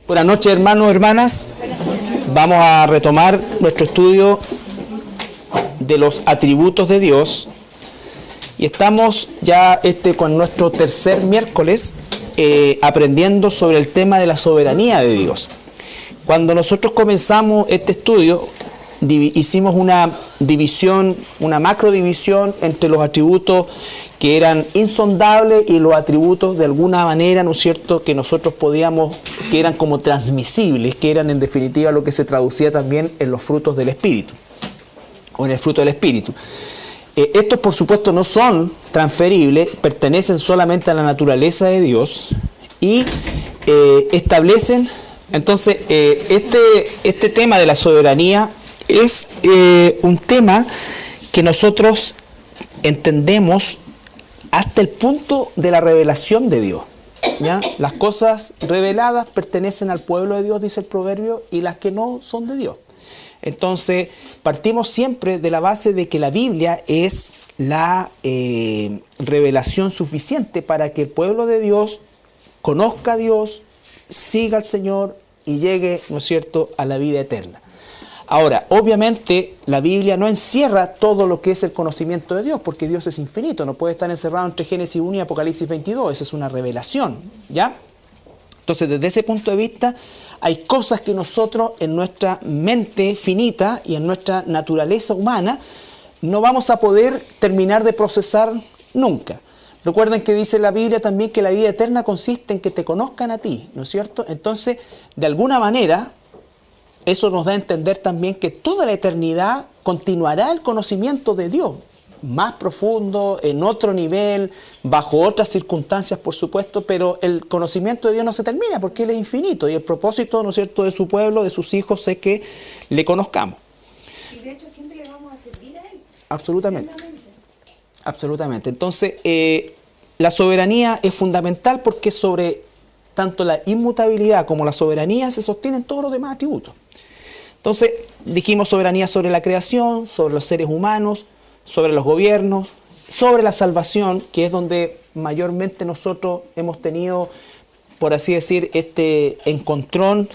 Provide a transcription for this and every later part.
Buenas noches, hermanos, hermanas. Vamos a retomar nuestro estudio de los atributos de Dios. Y estamos ya con nuestro tercer miércoles aprendiendo sobre el tema de la soberanía de Dios. Cuando nosotros comenzamos este estudio, hicimos una división, una macrodivisión entre los atributos que eran insondables y los atributos de alguna manera, ¿no es cierto?, que nosotros podíamos, que eran como transmisibles, que eran en definitiva lo que se traducía también en los frutos del Espíritu, o en el fruto del Espíritu. Estos, por supuesto, no son transferibles, pertenecen solamente a la naturaleza de Dios y establecen, entonces, este tema de la soberanía es un tema que nosotros entendemos hasta el punto de la revelación de Dios, ¿ya? Las cosas reveladas pertenecen al pueblo de Dios, dice el proverbio, y las que no son de Dios. Entonces, partimos siempre de la base de que la Biblia es la revelación suficiente para que el pueblo de Dios conozca a Dios, siga al Señor y llegue, ¿no es cierto?, a la vida eterna. Ahora, obviamente, la Biblia no encierra todo lo que es el conocimiento de Dios, porque Dios es infinito, no puede estar encerrado entre Génesis 1 y Apocalipsis 22, esa es una revelación, ¿ya? Entonces, desde ese punto de vista, hay cosas que nosotros en nuestra mente finita y en nuestra naturaleza humana no vamos a poder terminar de procesar nunca. Recuerden que dice la Biblia también que la vida eterna consiste en que te conozcan a ti, ¿no es cierto? Entonces, de alguna manera, eso nos da a entender también que toda la eternidad continuará el conocimiento de Dios, más profundo, en otro nivel, bajo otras circunstancias, por supuesto, pero el conocimiento de Dios no se termina porque Él es infinito y el propósito, ¿no es cierto?, de su pueblo, de sus hijos, es que le conozcamos. Y de hecho siempre le vamos a servir a Él. Absolutamente. Absolutamente. Entonces, la soberanía es fundamental porque sobre tanto la inmutabilidad como la soberanía se sostienen todos los demás atributos. Entonces, dijimos soberanía sobre la creación, sobre los seres humanos, sobre los gobiernos, sobre la salvación, que es donde mayormente nosotros hemos tenido, por así decir, este encontrón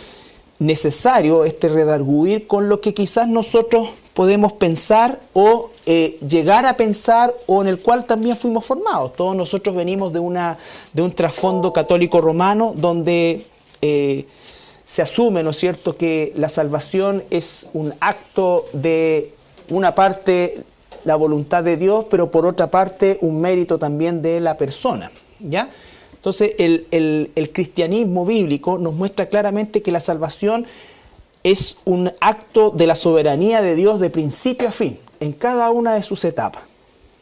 necesario, este redarguir con lo que quizás nosotros podemos pensar o llegar a pensar o en el cual también fuimos formados. Todos nosotros venimos de un trasfondo católico romano donde se asume, ¿no es cierto?, que la salvación es un acto de una parte la voluntad de Dios, pero por otra parte un mérito también de la persona, ¿ya? Entonces el cristianismo bíblico nos muestra claramente que la salvación es un acto de la soberanía de Dios de principio a fin, en cada una de sus etapas,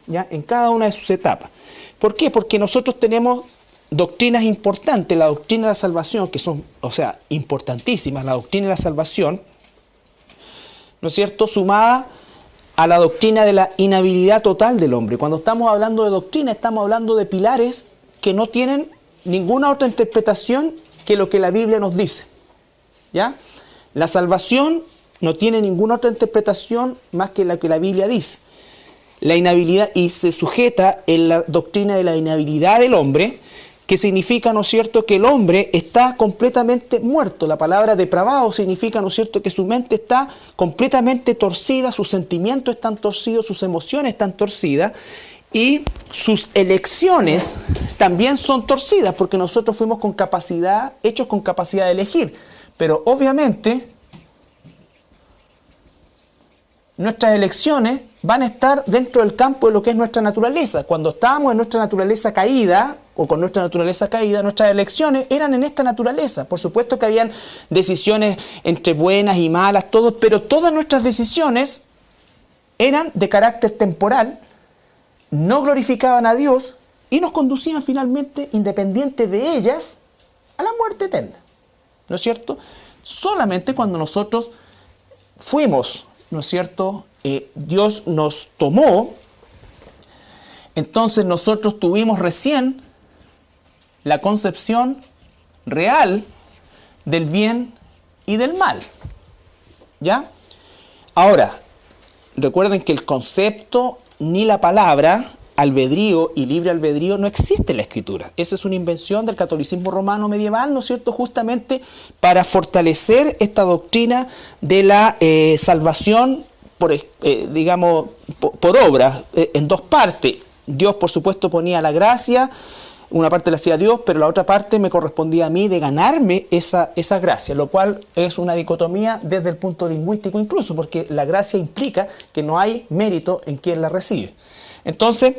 ¿ya? En cada una de sus etapas. ¿Por qué? Porque nosotros tenemos doctrinas importantes, la doctrina de la salvación, que son, o sea, importantísimas, la doctrina de la salvación, ¿no es cierto?, sumada a la doctrina de la inhabilidad total del hombre. Cuando estamos hablando de doctrina, estamos hablando de pilares que no tienen ninguna otra interpretación que lo que la Biblia nos dice, ¿ya? La salvación no tiene ninguna otra interpretación más que la que la Biblia dice. La inhabilidad, y se sujeta en la doctrina de la inhabilidad del hombre, que significa, ¿no es cierto?, que el hombre está completamente muerto. La palabra depravado significa, ¿no es cierto?, que su mente está completamente torcida, sus sentimientos están torcidos, sus emociones están torcidas y sus elecciones también son torcidas porque nosotros fuimos con capacidad, hechos con capacidad de elegir. Pero obviamente nuestras elecciones van a estar dentro del campo de lo que es nuestra naturaleza. Cuando estábamos en nuestra naturaleza caída, o con nuestra naturaleza caída, nuestras elecciones eran en esta naturaleza. Por supuesto que habían decisiones entre buenas y malas, todos, pero todas nuestras decisiones eran de carácter temporal, no glorificaban a Dios y nos conducían finalmente, independiente de ellas, a la muerte eterna. ¿No es cierto? Solamente cuando nosotros fuimos, ¿no es cierto?, Dios nos tomó, entonces nosotros tuvimos recién la concepción real del bien y del mal, ¿ya? Ahora, recuerden que el concepto ni la palabra albedrío y libre albedrío no existe en la Escritura. Esa es una invención del catolicismo romano medieval, ¿no es cierto?, justamente para fortalecer esta doctrina de la salvación por obra, en dos partes. Dios, por supuesto, ponía la gracia, una parte la hacía Dios, pero la otra parte me correspondía a mí de ganarme esa gracia, lo cual es una dicotomía desde el punto lingüístico incluso, porque la gracia implica que no hay mérito en quien la recibe. Entonces,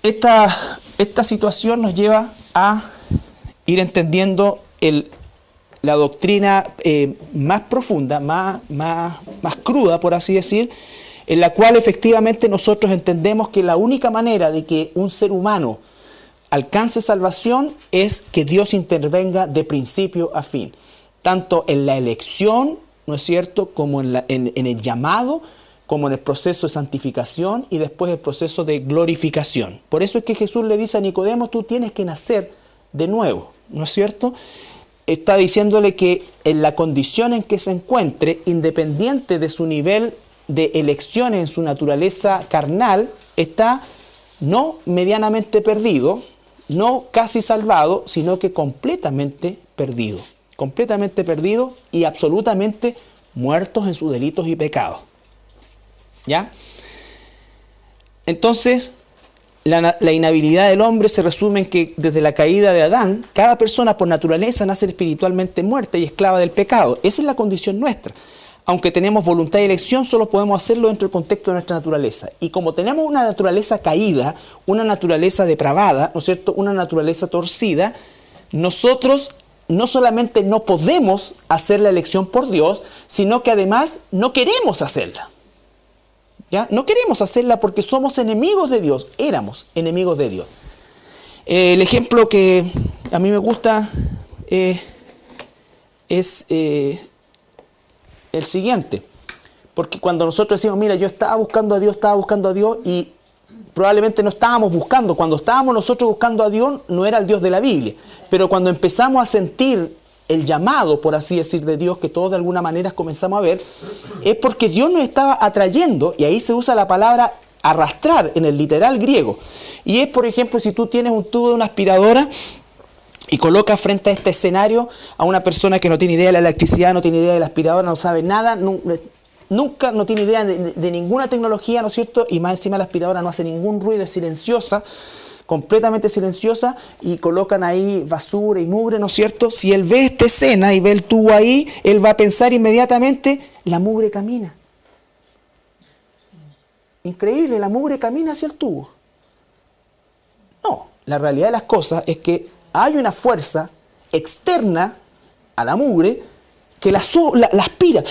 esta situación nos lleva a ir entendiendo la doctrina más profunda, más cruda, por así decir, en la cual efectivamente nosotros entendemos que la única manera de que un ser humano alcance salvación es que Dios intervenga de principio a fin, tanto en la elección, ¿no es cierto?, como en el llamado, como en el proceso de santificación y después el proceso de glorificación. Por eso es que Jesús le dice a Nicodemo, tú tienes que nacer de nuevo, ¿no es cierto? Está diciéndole que en la condición en que se encuentre, independiente de su nivel de elección en su naturaleza carnal, está no medianamente perdido, no casi salvado, sino que completamente perdido y absolutamente muertos en sus delitos y pecados. ¿Ya? Entonces, la inhabilidad del hombre se resume en que desde la caída de Adán, cada persona por naturaleza nace espiritualmente muerta y esclava del pecado. Esa es la condición nuestra. Aunque tenemos voluntad y elección, solo podemos hacerlo dentro del contexto de nuestra naturaleza. Y como tenemos una naturaleza caída, una naturaleza depravada, ¿no es cierto?, una naturaleza torcida, nosotros no solamente no podemos hacer la elección por Dios, sino que además no queremos hacerla. ¿Ya? No queremos hacerla porque somos enemigos de Dios, éramos enemigos de Dios. El ejemplo que a mí me gusta es el siguiente, porque cuando nosotros decimos, mira, yo estaba buscando a Dios, y probablemente no estábamos buscando, cuando estábamos nosotros buscando a Dios, no era el Dios de la Biblia, pero cuando empezamos a sentir el llamado, por así decir, de Dios, que todos de alguna manera comenzamos a ver, es porque Dios nos estaba atrayendo, y ahí se usa la palabra arrastrar en el literal griego, y es, por ejemplo, si tú tienes un tubo de una aspiradora, y coloca frente a este escenario a una persona que no tiene idea de la electricidad, no tiene idea de la aspiradora, no sabe nada, nunca no tiene idea de ninguna tecnología, ¿no es cierto? Y más encima la aspiradora no hace ningún ruido, es silenciosa, completamente silenciosa, y colocan ahí basura y mugre, ¿no es cierto? Si él ve esta escena y ve el tubo ahí, él va a pensar inmediatamente, la mugre camina. Increíble, la mugre camina hacia el tubo. No, la realidad de las cosas es que hay una fuerza externa a la mugre que la aspira,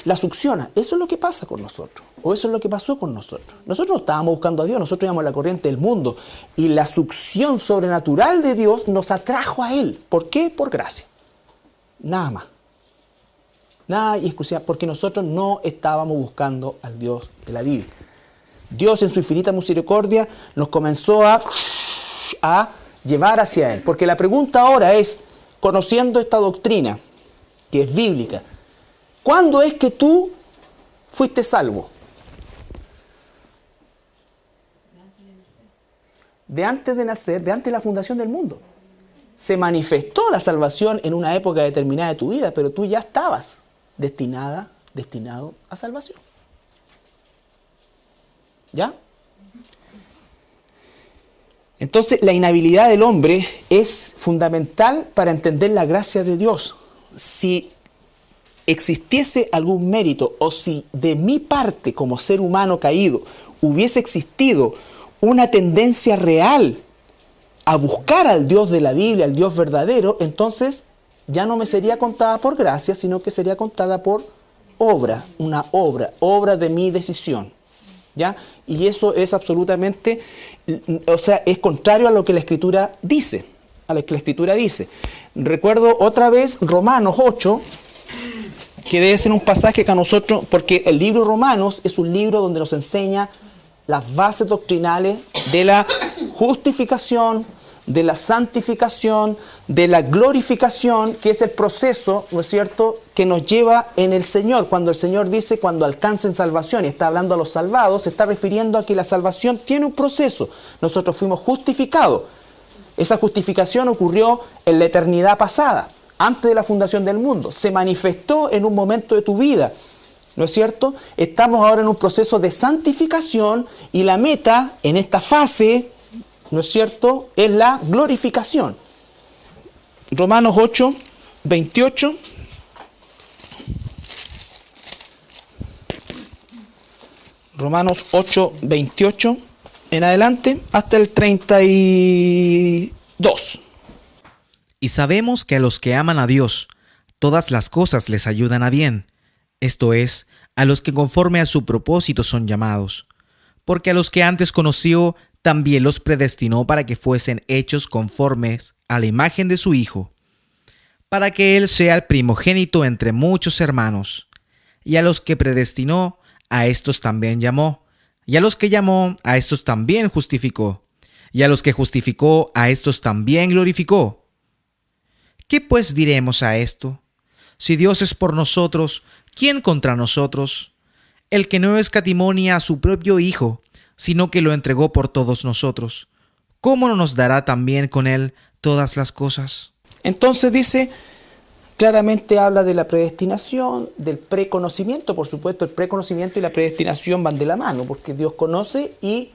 la succiona. Eso es lo que pasa con nosotros, o eso es lo que pasó con nosotros. Nosotros no estábamos buscando a Dios, nosotros íbamos a la corriente del mundo, y la succión sobrenatural de Dios nos atrajo a Él. ¿Por qué? Por gracia. Nada más. Nada y exclusiva, porque nosotros no estábamos buscando al Dios de la Biblia. Dios en su infinita misericordia nos comenzó a llevar hacia Él. Porque la pregunta ahora es, conociendo esta doctrina, que es bíblica, ¿cuándo es que tú fuiste salvo? De antes de nacer, de antes de la fundación del mundo. Se manifestó la salvación en una época determinada de tu vida, pero tú ya estabas destinado a salvación. ¿Ya? Entonces, la inhabilidad del hombre es fundamental para entender la gracia de Dios. Si existiese algún mérito, o si de mi parte como ser humano caído hubiese existido una tendencia real a buscar al Dios de la Biblia, al Dios verdadero, entonces ya no me sería contada por gracia, sino que sería contada por obra, una obra de mi decisión. ¿Ya? Y eso es absolutamente, o sea, es contrario a lo que la Escritura dice, Recuerdo otra vez Romanos 8, que debe ser un pasaje que a nosotros, porque el libro Romanos es un libro donde nos enseña las bases doctrinales de la justificación, de la santificación, de la glorificación, que es el proceso, ¿no es cierto?, que nos lleva en el Señor. Cuando el Señor dice, cuando alcancen salvación, y está hablando a los salvados, se está refiriendo a que la salvación tiene un proceso. Nosotros fuimos justificados. Esa justificación ocurrió en la eternidad pasada, antes de la fundación del mundo. Se manifestó en un momento de tu vida, ¿no es cierto? Estamos ahora en un proceso de santificación y la meta en esta fase, ¿no es cierto?, es la glorificación. Romanos 8, 28. Romanos 8, 28 en adelante hasta el 32. Y sabemos que a los que aman a Dios, todas las cosas les ayudan a bien. Esto es, a los que conforme a su propósito son llamados. Porque a los que antes conoció, también los predestinó para que fuesen hechos conformes a la imagen de su Hijo, para que Él sea el primogénito entre muchos hermanos. Y a los que predestinó, a estos también llamó. Y a los que llamó, a estos también justificó. Y a los que justificó, a estos también glorificó. ¿Qué pues diremos a esto? Si Dios es por nosotros, ¿quién contra nosotros? El que no escatimó ni a su propio Hijo, sino que lo entregó por todos nosotros, ¿cómo no nos dará también con Él todas las cosas? Entonces dice, claramente habla de la predestinación, del preconocimiento. Por supuesto, el preconocimiento y la predestinación van de la mano, porque Dios conoce y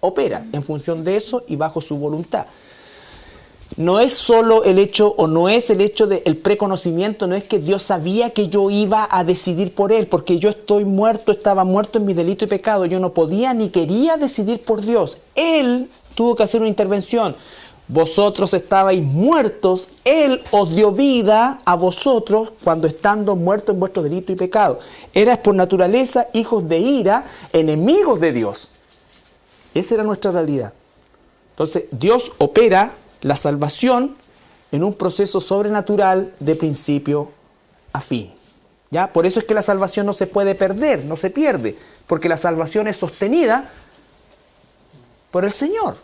opera en función de eso y bajo su voluntad. No es solo el hecho, o no es el hecho del preconocimiento, no es que Dios sabía que yo iba a decidir por Él, porque yo estoy muerto, estaba muerto en mi delito y pecado, yo no podía ni quería decidir por Dios. Él tuvo que hacer una intervención. Vosotros estabais muertos, Él os dio vida a vosotros cuando estando muertos en vuestro delito y pecado. Erais por naturaleza hijos de ira, enemigos de Dios. Esa era nuestra realidad. Entonces, Dios opera la salvación en un proceso sobrenatural de principio a fin. ¿Ya? Por eso es que la salvación no se puede perder, no se pierde, porque la salvación es sostenida por el Señor.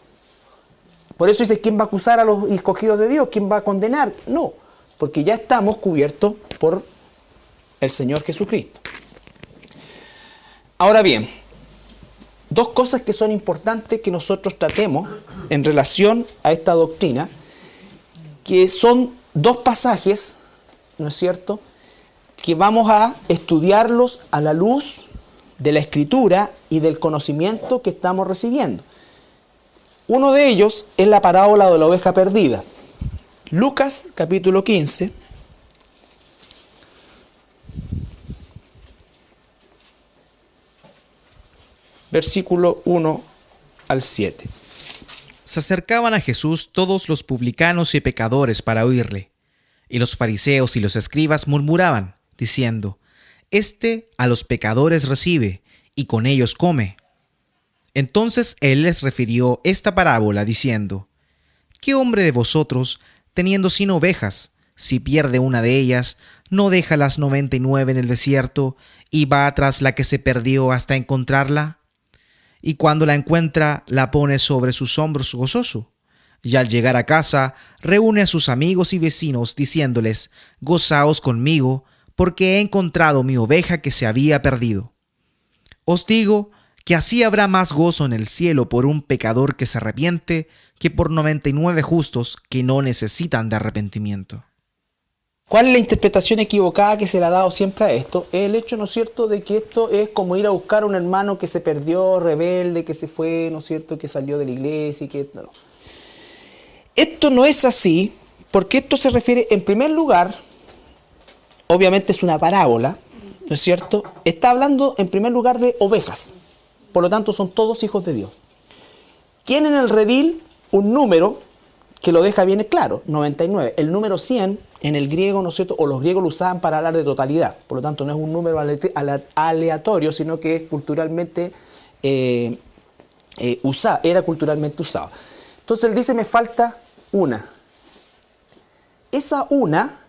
Por eso dice, ¿quién va a acusar a los escogidos de Dios? ¿Quién va a condenar? No, porque ya estamos cubiertos por el Señor Jesucristo. Ahora bien, dos cosas que son importantes que nosotros tratemos en relación a esta doctrina, que son dos pasajes, ¿no es cierto?, que vamos a estudiarlos a la luz de la Escritura y del conocimiento que estamos recibiendo. Uno de ellos es la parábola de la oveja perdida. Lucas, capítulo 15. Versículo 1 al 7. Se acercaban a Jesús todos los publicanos y pecadores para oírle. Y los fariseos y los escribas murmuraban, diciendo, «Este a los pecadores recibe, y con ellos come». Entonces él les refirió esta parábola, diciendo, «¿Qué hombre de vosotros, teniendo 100 ovejas, si pierde una de ellas, no deja las 99 en el desierto, y va tras la que se perdió hasta encontrarla? Y cuando la encuentra, la pone sobre sus hombros gozoso. Y al llegar a casa, reúne a sus amigos y vecinos, diciéndoles, «Gozaos conmigo, porque he encontrado mi oveja que se había perdido». Os digo que así habrá más gozo en el cielo por un pecador que se arrepiente que por 99 justos que no necesitan de arrepentimiento. ¿Cuál es la interpretación equivocada que se le ha dado siempre a esto? Es el hecho, ¿no es cierto?, de que esto es como ir a buscar a un hermano que se perdió, rebelde, que se fue, ¿no es cierto?, que salió de la iglesia y que... No. Esto no es así, porque esto se refiere, en primer lugar, obviamente es una parábola, ¿no es cierto? Está hablando en primer lugar de ovejas, por lo tanto son todos hijos de Dios. Tienen en el redil un número que lo deja bien claro, 99. El número 100 en el griego, ¿no es cierto?, o los griegos lo usaban para hablar de totalidad, por lo tanto no es un número aleatorio, sino que es culturalmente usado, era culturalmente usado. Entonces él dice, me falta una. Esa una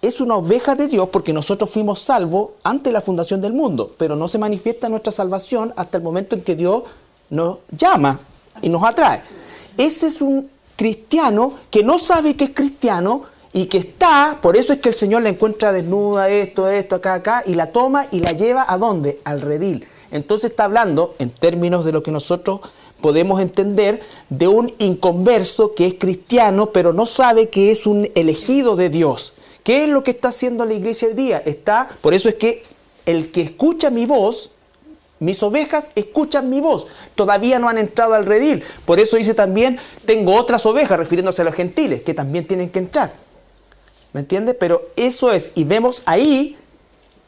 es una oveja de Dios porque nosotros fuimos salvos antes de la fundación del mundo, pero no se manifiesta nuestra salvación hasta el momento en que Dios nos llama y nos atrae. Ese es un cristiano que no sabe que es cristiano y que está, por eso es que el Señor la encuentra desnuda, esto, acá, y la toma y la lleva ¿a dónde? Al redil. Entonces está hablando, en términos de lo que nosotros podemos entender, de un inconverso que es cristiano, pero no sabe que es un elegido de Dios. ¿Qué es lo que está haciendo la iglesia hoy día? Por eso es que el que escucha mi voz, mis ovejas escuchan mi voz, todavía no han entrado al redil. Por eso dice también, tengo otras ovejas, refiriéndose a los gentiles, que también tienen que entrar. ¿Me entiendes? Pero eso es, y vemos ahí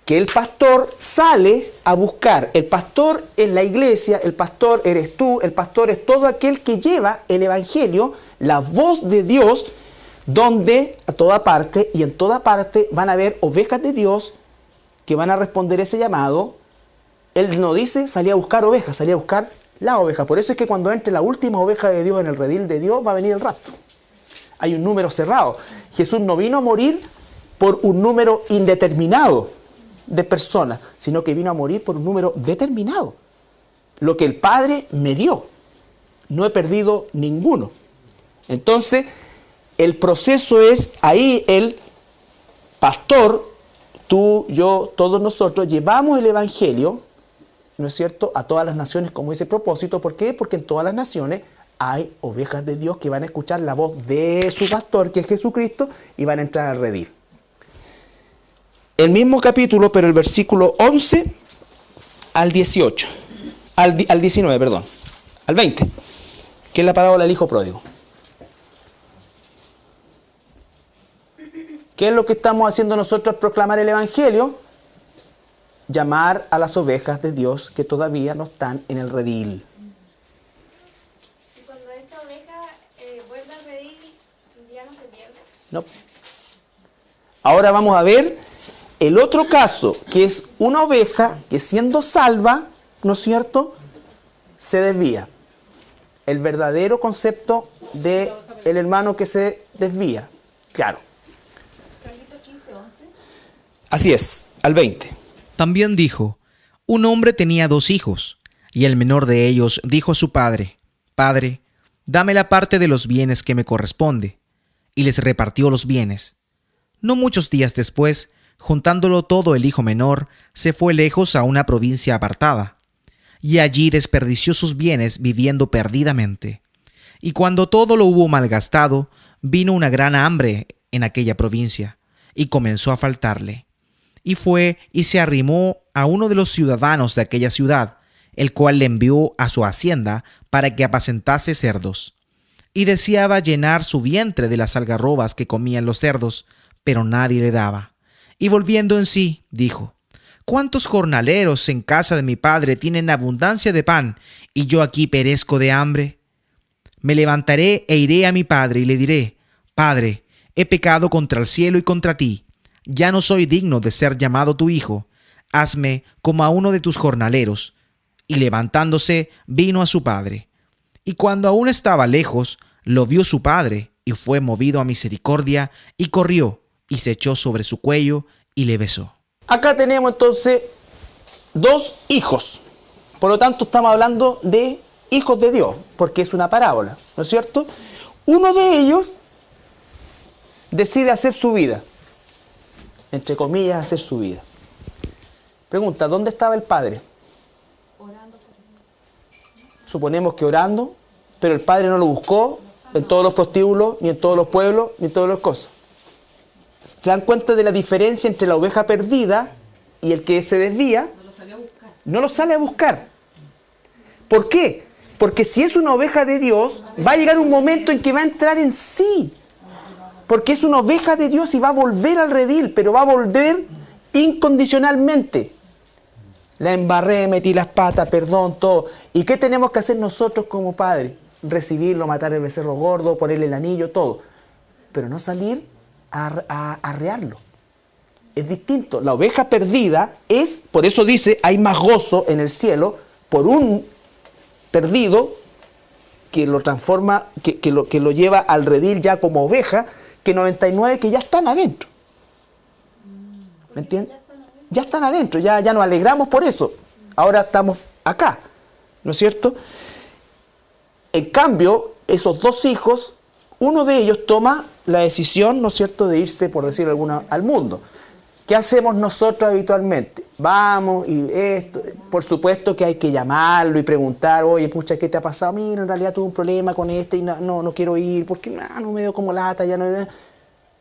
que el pastor sale a buscar. El pastor es la iglesia, el pastor eres tú, el pastor es todo aquel que lleva el evangelio, la voz de Dios, donde a toda parte y en toda parte van a haber ovejas de Dios que van a responder ese llamado. Él no dice salí a buscar ovejas, salí a buscar la oveja. Por eso es que cuando entre la última oveja de Dios en el redil de Dios va a venir el rapto. Hay un número cerrado. Jesús no vino a morir por un número indeterminado de personas, sino que vino a morir por un número determinado. Lo que el Padre me dio. No he perdido ninguno. Entonces, el proceso es ahí el pastor, tú, yo, todos nosotros, llevamos el evangelio, ¿no es cierto?, a todas las naciones como ese propósito. ¿Por qué? Porque en todas las naciones hay ovejas de Dios que van a escuchar la voz de su pastor, que es Jesucristo, y van a entrar al redil. El mismo capítulo, pero el versículo 11 al 18, al 19, perdón, al 20, que es la parábola del hijo pródigo. ¿Qué es lo que estamos haciendo nosotros al proclamar el evangelio? Llamar a las ovejas de Dios que todavía no están en el redil. Y cuando esta oveja vuelve al redil, ¿ya no se pierde? No. Ahora vamos a ver el otro caso, que es una oveja que siendo salva, ¿no es cierto?, se desvía. El verdadero concepto del hermano que se desvía. Claro. Así es, al 20. También dijo, un hombre tenía 2 hijos, y el menor de ellos dijo a su padre, Padre, dame la parte de los bienes que me corresponde, y les repartió los bienes. No muchos días después, juntándolo todo el hijo menor, se fue lejos a una provincia apartada, y allí desperdició sus bienes viviendo perdidamente. Y cuando todo lo hubo malgastado, vino una gran hambre en aquella provincia, y comenzó a faltarle. Y fue y se arrimó a uno de los ciudadanos de aquella ciudad, el cual le envió a su hacienda para que apacentase cerdos. Y deseaba llenar su vientre de las algarrobas que comían los cerdos, pero nadie le daba. Y volviendo en sí, dijo, ¿cuántos jornaleros en casa de mi padre tienen abundancia de pan, y yo aquí perezco de hambre? Me levantaré e iré a mi padre y le diré, Padre, he pecado contra el cielo y contra ti. Ya no soy digno de ser llamado tu hijo. Hazme como a uno de tus jornaleros. Y levantándose, vino a su padre. Y cuando aún estaba lejos, lo vio su padre, y fue movido a misericordia, y corrió, y se echó sobre su cuello, y le besó. Acá tenemos entonces 2 hijos. Por lo tanto, estamos hablando de hijos de Dios, porque es una parábola, ¿no es cierto? Uno de ellos decide hacer su vida. Entre comillas, hacer su vida. Pregunta, ¿dónde estaba el padre? Orando. Suponemos que orando, pero el padre no lo buscó en todos los prostíbulos, ni en todos los pueblos, ni en todas las cosas. ¿Se dan cuenta de la diferencia entre la oveja perdida y el que se desvía? No lo salió a buscar. No lo sale a buscar. ¿Por qué? Porque si es una oveja de Dios, va a llegar un momento en que va a entrar en sí. Porque es una oveja de Dios y va a volver al redil, pero va a volver incondicionalmente. La embarré, metí las patas, perdón, todo. ¿Y qué tenemos que hacer nosotros como padres? Recibirlo, matar el becerro gordo, ponerle el anillo, todo. Pero no salir a arrearlo. Es distinto. La oveja perdida es, por eso dice, hay más gozo en el cielo por un perdido que lo transforma, que lo lleva al redil ya como oveja, que 99 que ya están adentro. ¿Me entiendes? Ya están adentro, ya nos alegramos por eso. Ahora estamos acá, ¿no es cierto? En cambio, esos 2 hijos uno de ellos toma la decisión, ¿no es cierto?, de irse, por decirlo alguna, al mundo. ¿Qué hacemos nosotros habitualmente? Vamos y esto, por supuesto que hay que llamarlo y preguntar, oye, pucha, ¿qué te ha pasado? Mira, en realidad tuve un problema con esto y no quiero ir porque no me dio como lata, ya no...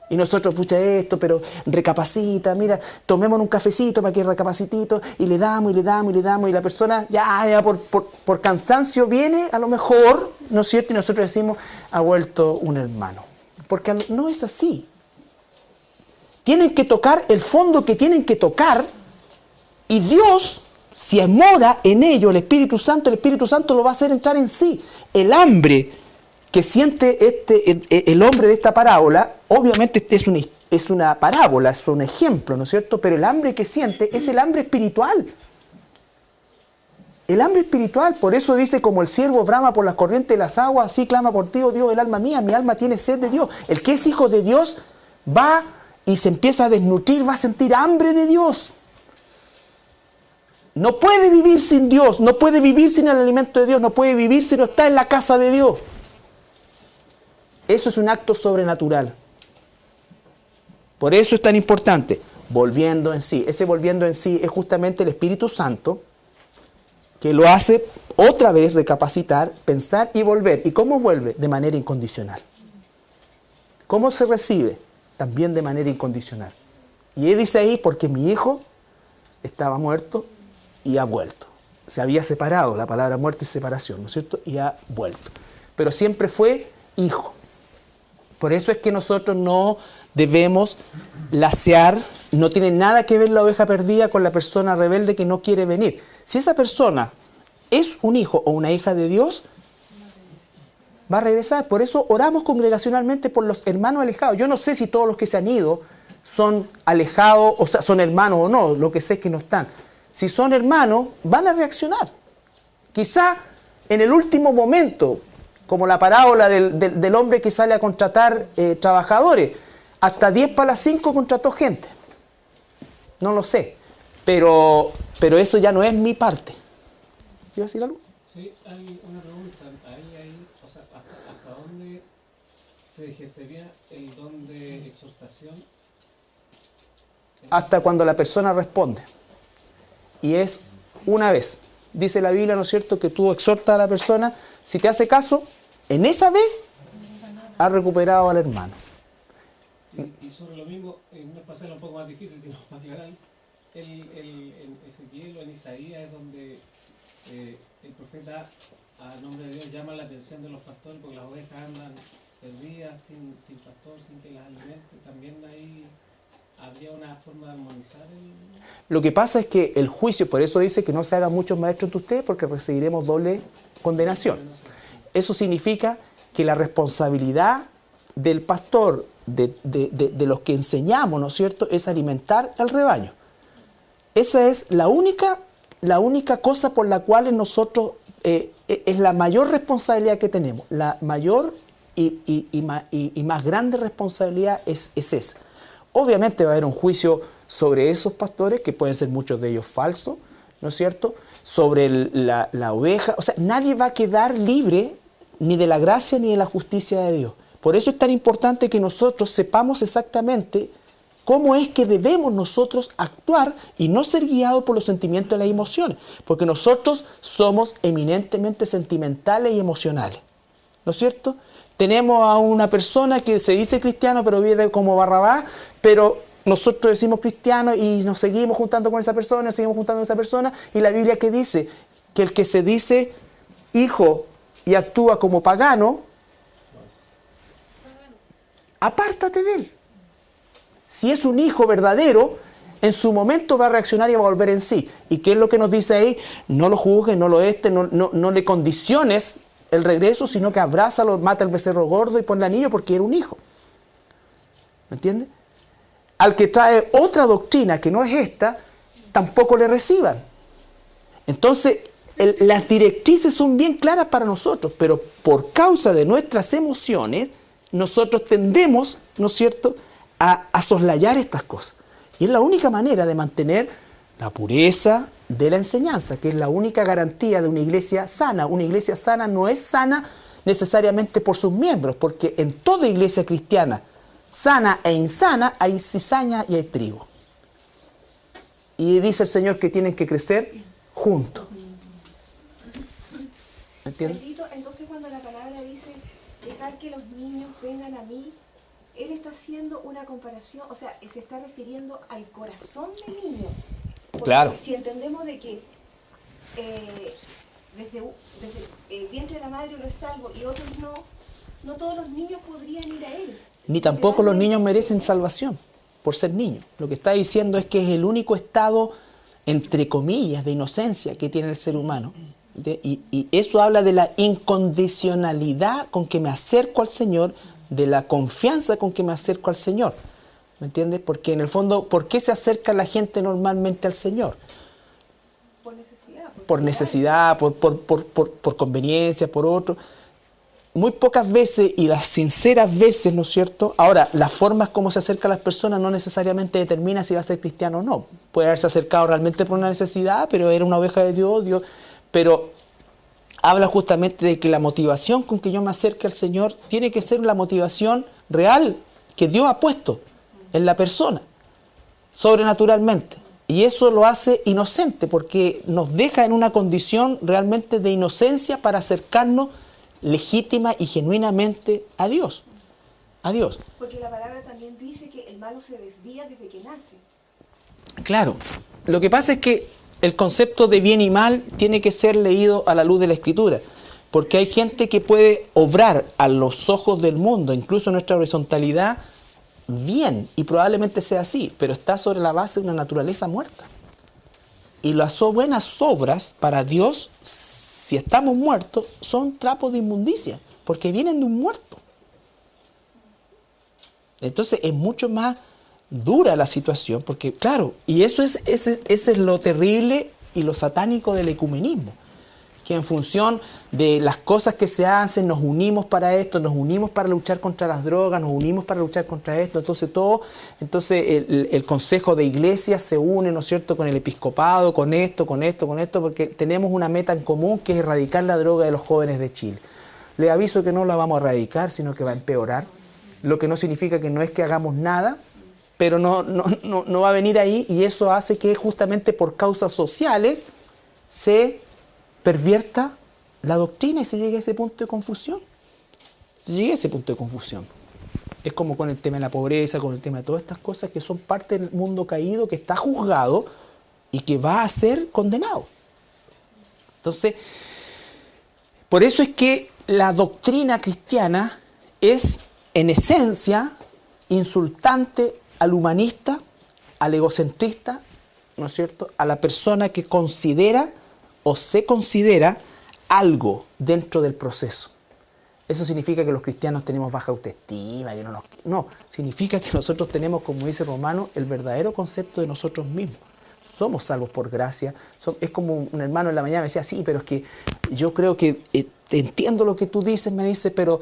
Y nosotros, pucha, esto, pero recapacita, mira, tomemos un cafecito para que recapacitito, y le damos, y le damos, y le damos, y la persona ya por cansancio viene, a lo mejor, ¿no es cierto? Y nosotros decimos, ha vuelto un hermano. Porque no es así. Tienen que tocar el fondo que tienen que tocar, y Dios, si mora en ello el Espíritu Santo lo va a hacer entrar en sí. El hambre que siente el hombre de esta parábola, obviamente es una parábola, es un ejemplo, ¿no es cierto? Pero el hambre que siente es el hambre espiritual. El hambre espiritual, por eso dice, como el ciervo brama por las corrientes de las aguas, así clama por ti, oh Dios, el alma mía, mi alma tiene sed de Dios. El que es hijo de Dios va y se empieza a desnutrir, va a sentir hambre de Dios. No puede vivir sin Dios, no puede vivir sin el alimento de Dios, no puede vivir si no está en la casa de Dios. Eso es un acto sobrenatural. Por eso es tan importante. Volviendo en sí. Ese volviendo en sí es justamente el Espíritu Santo que lo hace otra vez recapacitar, pensar y volver. ¿Y cómo vuelve? De manera incondicional. ¿Cómo se recibe? También de manera incondicional. Y él dice ahí, porque mi hijo estaba muerto y ha vuelto. Se había separado, la palabra muerte es separación, ¿no es cierto? Y ha vuelto. Pero siempre fue hijo. Por eso es que nosotros no debemos lacear, no tiene nada que ver la oveja perdida con la persona rebelde que no quiere venir. Si esa persona es un hijo o una hija de Dios, va a regresar. Por eso oramos congregacionalmente por los hermanos alejados. Yo no sé si todos los que se han ido son alejados, o sea, son hermanos o no, lo que sé es que no están. Si son hermanos, van a reaccionar. Quizá en el último momento, como la parábola del hombre que sale a contratar trabajadores. Hasta 10 para las 5 contrató gente. No lo sé. Pero eso ya no es mi parte. ¿Quieres decir algo? Sí, hay una pregunta. O sea, ¿hasta dónde se ejercería el don de exhortación? Hasta cuando la persona responde. Y es una vez. Dice la Biblia, ¿no es cierto?, que tú exhortas a la persona, si te hace caso, en esa vez has recuperado al hermano. Y sobre lo mismo, en una pasada un poco más difícil, si nos va a aclarar, en Ezequiel o en Isaías es donde el profeta, a nombre de Dios, llama la atención de los pastores, porque las ovejas andan perdidas, sin pastor, sin que las alimente. También ahí habría una forma de armonizar Lo que pasa es que el juicio, por eso dice que no se hagan muchos maestros de ustedes, porque recibiremos doble condenación. Eso significa que la responsabilidad del pastor, de los que enseñamos, ¿no es cierto?, es alimentar al rebaño. Esa es la única cosa por la cual nosotros, es la mayor responsabilidad que tenemos. La mayor y más grande responsabilidad es esa. Obviamente va a haber un juicio sobre esos pastores, que pueden ser muchos de ellos falsos, ¿no es cierto?, sobre la oveja. O sea, nadie va a quedar libre ni de la gracia ni de la justicia de Dios. Por eso es tan importante que nosotros sepamos exactamente cómo es que debemos nosotros actuar y no ser guiados por los sentimientos y las emociones, porque nosotros somos eminentemente sentimentales y emocionales, ¿no es cierto? Tenemos a una persona que se dice cristiano pero vive como Barrabás, pero nosotros decimos cristiano y nos seguimos juntando con esa persona, y la Biblia que dice que el que se dice hijo y actúa como pagano, apártate de él. Si es un hijo verdadero, en su momento va a reaccionar y va a volver en sí. ¿Y qué es lo que nos dice ahí? No lo juzgues, no le condiciones el regreso, sino que abrázalo, mata el becerro gordo y ponle anillo porque era un hijo. ¿Me entiendes? Al que trae otra doctrina que no es esta, tampoco le reciban. Entonces, las directrices son bien claras para nosotros, pero por causa de nuestras emociones, nosotros tendemos, ¿no es cierto?, a soslayar estas cosas. Y es la única manera de mantener la pureza de la enseñanza, que es la única garantía de una iglesia sana. Una iglesia sana no es sana necesariamente por sus miembros, porque en toda iglesia cristiana, sana e insana, hay cizaña y hay trigo. Y dice el Señor que tienen que crecer juntos. ¿Entiendes? Bendito, entonces cuando la palabra dice dejar que los niños vengan a mí, Él está haciendo una comparación, o sea, se está refiriendo al corazón del niño. Porque Claro. si entendemos de que desde el vientre de la madre uno es salvo y otros no, no todos los niños podrían ir a Él. Ni tampoco los niños Realmente, merecen salvación por ser niños. Lo que está diciendo es que es el único estado, entre comillas, de inocencia que tiene el ser humano. Y eso habla de la incondicionalidad con que me acerco al Señor, de la confianza con que me acerco al Señor. ¿Me entiendes? Porque en el fondo, ¿por qué se acerca la gente normalmente al Señor? por necesidad. Por necesidad, por conveniencia, por otro. Muy pocas veces, y las sinceras veces, ¿no es cierto? Ahora, las formas como se acerca a las personas no necesariamente determina si va a ser cristiano o no. Puede haberse acercado realmente por una necesidad, pero era una oveja de Dios, pero habla justamente de que la motivación con que yo me acerque al Señor tiene que ser la motivación real que Dios ha puesto en la persona, sobrenaturalmente. Y eso lo hace inocente, porque nos deja en una condición realmente de inocencia para acercarnos legítima y genuinamente a Dios. A Dios. Porque la palabra también dice que el malo se desvía desde que nace. Claro. Lo que pasa es que el concepto de bien y mal tiene que ser leído a la luz de la Escritura. Porque hay gente que puede obrar a los ojos del mundo, incluso nuestra horizontalidad, bien, y probablemente sea así, pero está sobre la base de una naturaleza muerta. Y las buenas obras para Dios, si estamos muertos, son trapos de inmundicia, porque vienen de un muerto. Entonces es mucho más dura la situación, porque claro, y ese es lo terrible y lo satánico del ecumenismo, que en función de las cosas que se hacen, nos unimos para esto, nos unimos para luchar contra las drogas, nos unimos para luchar contra esto, entonces el consejo de iglesia se une, ¿no es cierto?, con el episcopado, con esto, porque tenemos una meta en común, que es erradicar la droga de los jóvenes de Chile. Les aviso que no la vamos a erradicar, sino que va a empeorar, lo que no significa que no es que hagamos nada, pero no va a venir ahí, y eso hace que justamente por causas sociales se pervierta la doctrina y se llegue a ese punto de confusión. Es como con el tema de la pobreza, con el tema de todas estas cosas que son parte del mundo caído, que está juzgado y que va a ser condenado. Entonces, por eso es que la doctrina cristiana es, en esencia, insultante al humanista, al egocentrista, ¿no es cierto?, a la persona que considera o se considera algo dentro del proceso. Eso significa que los cristianos tenemos baja autoestima, no, significa que nosotros tenemos, como dice Romano, el verdadero concepto de nosotros mismos. Somos salvos por gracia. Es como un hermano en la mañana me decía, sí, pero es que yo creo que entiendo lo que tú dices, me dice, pero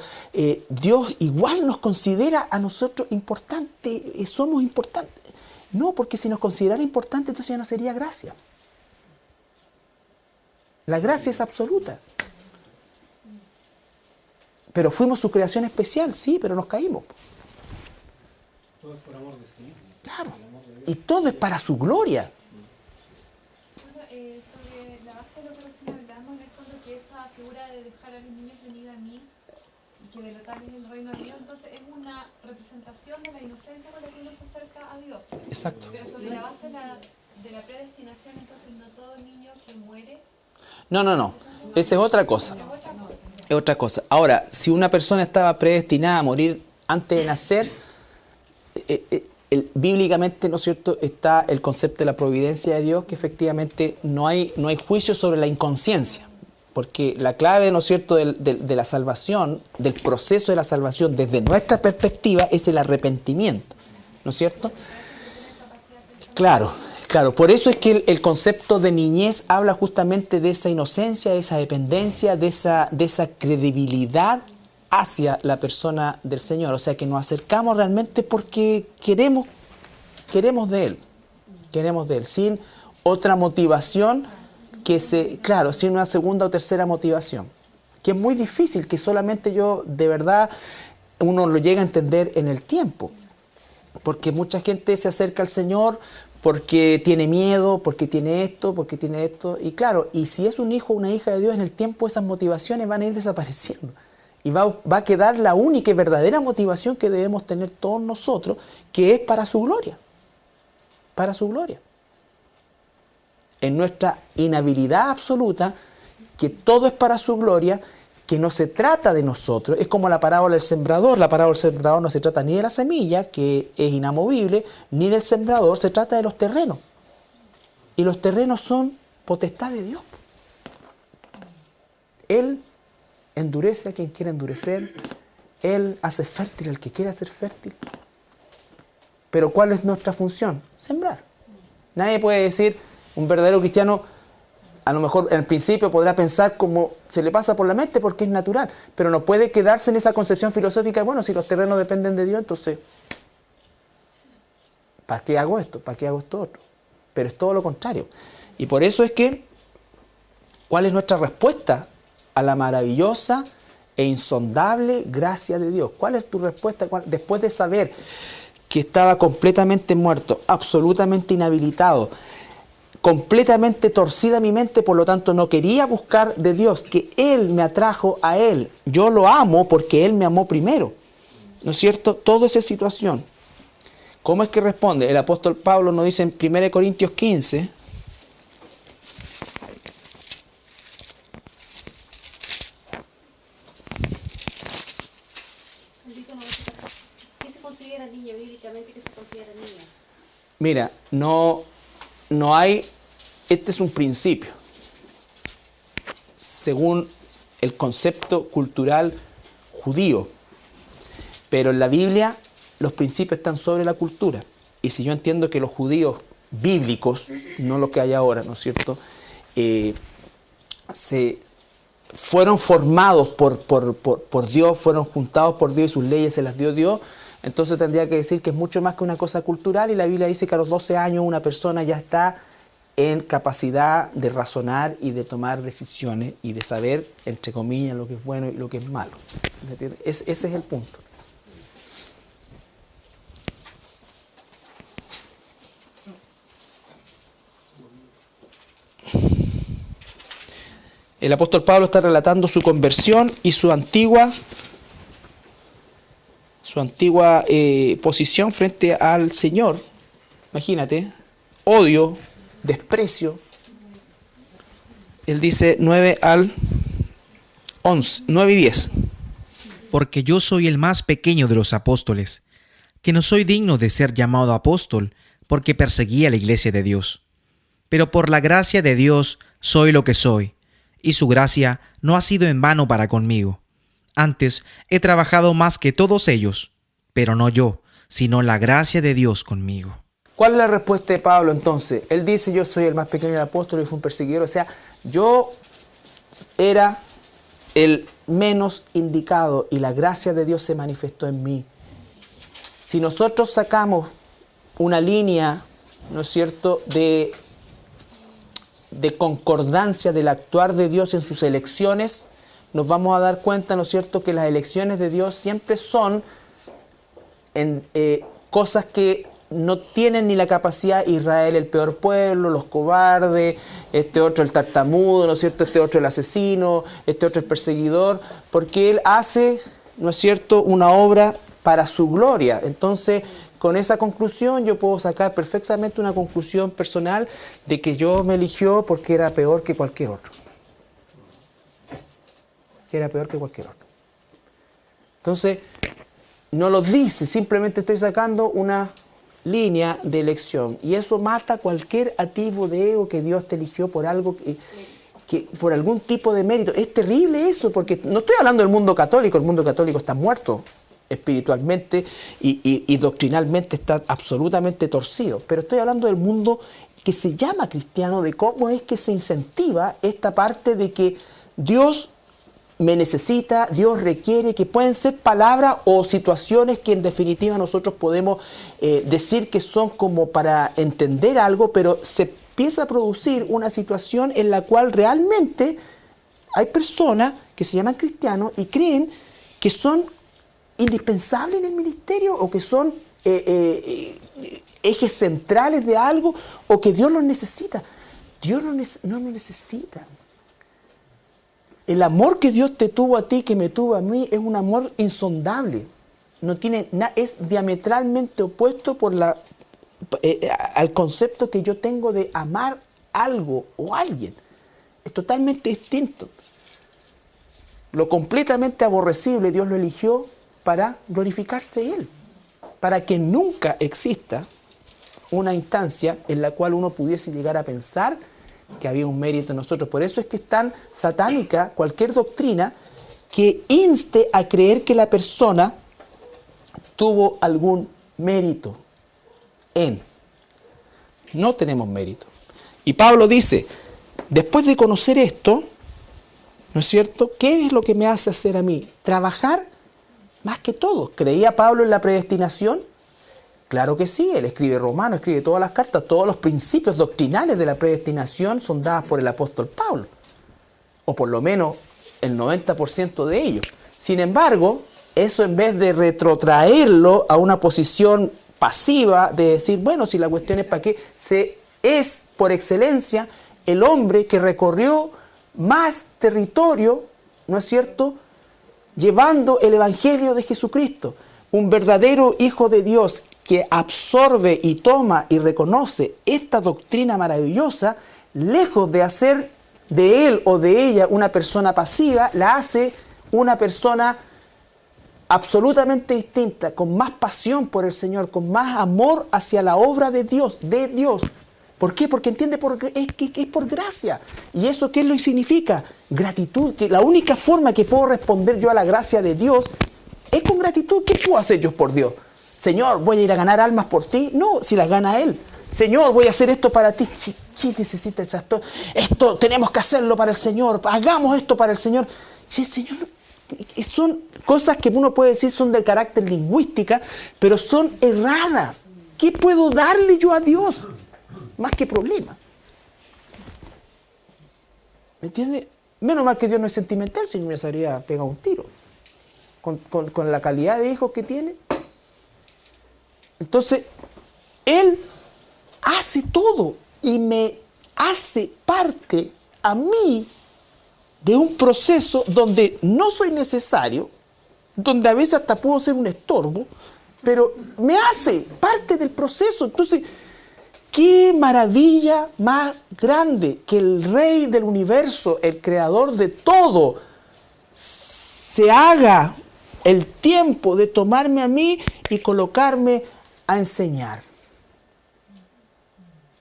Dios igual nos considera a nosotros importantes, somos importantes. No, porque si nos considerara importantes, entonces ya no sería gracia. La gracia es absoluta. Pero fuimos su creación especial, sí, pero nos caímos. Todo es por amor de sí. Claro. Y todo es para su gloria. Bueno, sobre la base de lo que recién hablamos, en el fondo que esa figura de dejar a los niños venir a mí y que delatar en el reino de Dios, entonces es una representación de la inocencia con la que uno se acerca a Dios. Exacto. Pero sobre la base de la predestinación, entonces no todo niño que muere. No. Esa es otra cosa. Es otra cosa. Ahora, si una persona estaba predestinada a morir antes de nacer, bíblicamente, ¿no es cierto?, está el concepto de la providencia de Dios, que efectivamente no hay juicio sobre la inconsciencia. Porque la clave, ¿no es cierto?, de la salvación, del proceso de la salvación, desde nuestra perspectiva, es el arrepentimiento. ¿No es cierto? Claro. Por eso es que el concepto de niñez habla justamente de esa inocencia, de esa dependencia, de esa credibilidad hacia la persona del Señor. O sea, que nos acercamos realmente porque queremos de Él. Queremos de Él, sin otra motivación sin una segunda o tercera motivación. que es muy difícil, que solamente yo, de verdad, uno lo llega a entender en el tiempo. Porque mucha gente se acerca al Señor porque tiene miedo, porque tiene esto, y claro, y si es un hijo o una hija de Dios, en el tiempo esas motivaciones van a ir desapareciendo. Y va a quedar la única y verdadera motivación que debemos tener todos nosotros, que es para su gloria. Para su gloria. En nuestra inhabilidad absoluta, que todo es para su gloria, que no se trata de nosotros. Es como la parábola del sembrador. La parábola del sembrador no se trata ni de la semilla, que es inamovible, ni del sembrador, se trata de los terrenos. Y los terrenos son potestad de Dios. Él endurece a quien quiere endurecer. Él hace fértil al que quiere hacer fértil. Pero ¿cuál es nuestra función? Sembrar. Nadie puede decir, un verdadero cristiano, a lo mejor en principio podrá pensar como se le pasa por la mente porque es natural, pero no puede quedarse en esa concepción filosófica, bueno, si los terrenos dependen de Dios, entonces, ¿para qué hago esto? ¿Para qué hago esto otro? Pero es todo lo contrario. Y por eso es que, ¿cuál es nuestra respuesta a la maravillosa e insondable gracia de Dios? ¿Cuál es tu respuesta después de saber que estaba completamente muerto, absolutamente inhabilitado, completamente torcida mi mente, por lo tanto no quería buscar de Dios, que Él me atrajo a Él? Yo lo amo porque Él me amó primero. ¿No es cierto? Toda esa situación. ¿Cómo es que responde? El apóstol Pablo nos dice en 1 Corintios 15, ¿qué se considera niño bíblicamente? ¿Qué se considera niña? mira, no hay, este es un principio, según el concepto cultural judío, pero en la Biblia los principios están sobre la cultura. Y si yo entiendo que los judíos bíblicos, no los que hay ahora, ¿no es cierto?, se fueron formados por Dios, fueron juntados por Dios y sus leyes se las dio Dios, entonces tendría que decir que es mucho más que una cosa cultural, y la Biblia dice que a los 12 años una persona ya está en capacidad de razonar y de tomar decisiones y de saber, entre comillas, lo que es bueno y lo que es malo. ¿Entiendes? Ese es el punto. El apóstol Pablo está relatando su conversión y su antigua posición frente al Señor. Imagínate, odio, desprecio. Él dice 9 al 11, 9 y 10. Porque yo soy el más pequeño de los apóstoles, que no soy digno de ser llamado apóstol, porque perseguí a la iglesia de Dios. Pero por la gracia de Dios soy lo que soy, y su gracia no ha sido en vano para conmigo. Antes he trabajado más que todos ellos, pero no yo, sino la gracia de Dios conmigo. ¿Cuál es la respuesta de Pablo entonces? Él dice, yo soy el más pequeño del apóstol y fue un perseguidor. O sea, yo era el menos indicado y la gracia de Dios se manifestó en mí. Si nosotros sacamos una línea, ¿no es cierto?, de concordancia del actuar de Dios en sus elecciones, nos vamos a dar cuenta, ¿no es cierto?, que las elecciones de Dios siempre son cosas que no tienen ni la capacidad. Israel el peor pueblo, los cobardes, este otro el tartamudo, ¿no es cierto?, este otro el asesino, este otro el perseguidor, porque Él hace, ¿no es cierto?, una obra para su gloria. Entonces, con esa conclusión yo puedo sacar perfectamente una conclusión personal de que yo me eligió porque era peor que cualquier otro. Que era peor que cualquier otro. Entonces, no lo dice, simplemente estoy sacando una línea de elección. Y eso mata cualquier atisbo de ego que Dios te eligió por algo que por algún tipo de mérito. Es terrible eso, porque no estoy hablando del mundo católico, el mundo católico está muerto espiritualmente y doctrinalmente está absolutamente torcido, pero estoy hablando del mundo que se llama cristiano, de cómo es que se incentiva esta parte de que Dios me necesita, Dios requiere, que pueden ser palabras o situaciones que en definitiva nosotros podemos decir que son como para entender algo, pero se empieza a producir una situación en la cual realmente hay personas que se llaman cristianos y creen que son indispensables en el ministerio o que son ejes centrales de algo o que Dios los necesita. Dios no nos necesita. El amor que Dios te tuvo a ti, que me tuvo a mí, es un amor insondable. No tiene es diametralmente opuesto al concepto que yo tengo de amar algo o alguien. Es totalmente distinto. Lo completamente aborrecible Dios lo eligió para glorificarse Él, para que nunca exista una instancia en la cual uno pudiese llegar a pensar que había un mérito en nosotros. Por eso es que es tan satánica cualquier doctrina que inste a creer que la persona tuvo algún mérito en. No tenemos mérito. Y Pablo dice, después de conocer esto, ¿no es cierto? ¿Qué es lo que me hace hacer a mí? Trabajar más que todo. ¿Creía Pablo en la predestinación? Claro que sí, él escribe Romanos, escribe todas las cartas, todos los principios doctrinales de la predestinación son dadas por el apóstol Pablo, o por lo menos el 90% de ellos. Sin embargo, eso en vez de retrotraerlo a una posición pasiva de decir, bueno, si la cuestión es para qué, es por excelencia el hombre que recorrió más territorio, ¿no es cierto?, llevando el evangelio de Jesucristo. Un verdadero hijo de Dios que absorbe y toma y reconoce esta doctrina maravillosa, lejos de hacer de él o de ella una persona pasiva, la hace una persona absolutamente distinta, con más pasión por el Señor, con más amor hacia la obra de Dios, de Dios. ¿Por qué? Porque entiende que es por gracia. ¿Y eso qué es lo que significa? Gratitud, que la única forma que puedo responder yo a la gracia de Dios es con gratitud. ¿Qué puedo hacer yo por Dios? Señor, ¿voy a ir a ganar almas por ti? No, si las gana Él. Señor, voy a hacer esto para ti. ¿Qué necesitas esto? Esto tenemos que hacerlo para el Señor. Hagamos esto para el Señor. Sí, Señor, son cosas que uno puede decir son de carácter lingüística, pero son erradas. ¿Qué puedo darle yo a Dios? Más que problema. ¿Me entiende? Menos mal que Dios no es sentimental, si no me sabría pegar un tiro. Con la calidad de hijos que tiene. Entonces, Él hace todo y me hace parte a mí de un proceso donde no soy necesario, donde a veces hasta puedo ser un estorbo, pero me hace parte del proceso. Entonces, qué maravilla más grande que el Rey del universo, el creador de todo, se haga el tiempo de tomarme a mí y colocarme a enseñar.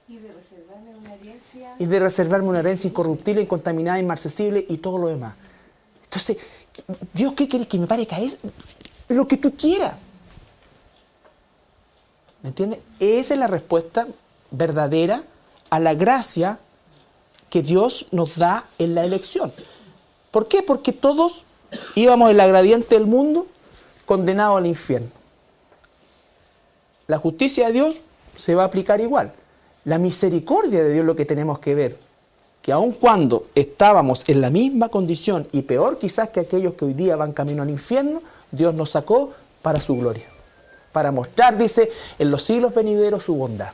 Y de reservarme una herencia. Y de reservarme una herencia incorruptible, incontaminada, inmarcesible y todo lo demás. Entonces, Dios, ¿qué quiere? Que me pare caer lo que tú quieras. ¿Me entiendes? Esa es la respuesta verdadera a la gracia que Dios nos da en la elección. ¿Por qué? Porque todos íbamos en la gradiente del mundo condenados al infierno. La justicia de Dios se va a aplicar igual. La misericordia de Dios es lo que tenemos que ver. Que aun cuando estábamos en la misma condición y peor quizás que aquellos que hoy día van camino al infierno, Dios nos sacó para su gloria. Para mostrar, dice, en los siglos venideros su bondad.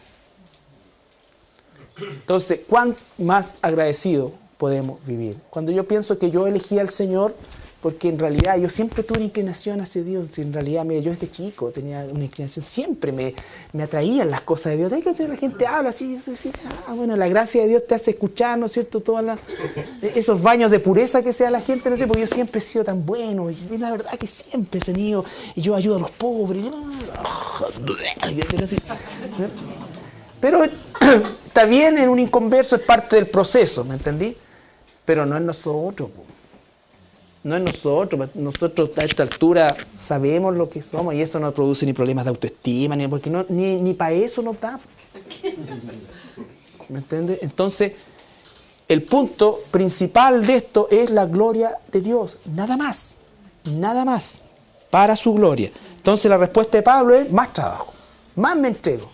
Entonces, ¿cuán más agradecido podemos vivir? Cuando yo pienso que yo elegí al Señor, porque en realidad yo siempre tuve una inclinación hacia Dios. En realidad, mira, yo desde chico tenía una inclinación, siempre me atraían las cosas de Dios. Hay que la gente habla así, bueno, la gracia de Dios te hace escuchar, ¿no es cierto? Esos baños de pureza que sea la gente, no sé, porque yo siempre he sido tan bueno, y la verdad que siempre he tenido, y yo ayudo a los pobres. Pero está bien, en un inconverso es parte del proceso, ¿me entendí? Pero no es nosotros, no es nosotros. Nosotros a esta altura sabemos lo que somos y eso no produce ni problemas de autoestima, porque ni para eso nos da. ¿Me entiendes? Entonces, el punto principal de esto es la gloria de Dios. Nada más, para su gloria. Entonces la respuesta de Pablo es más trabajo, más me entrego.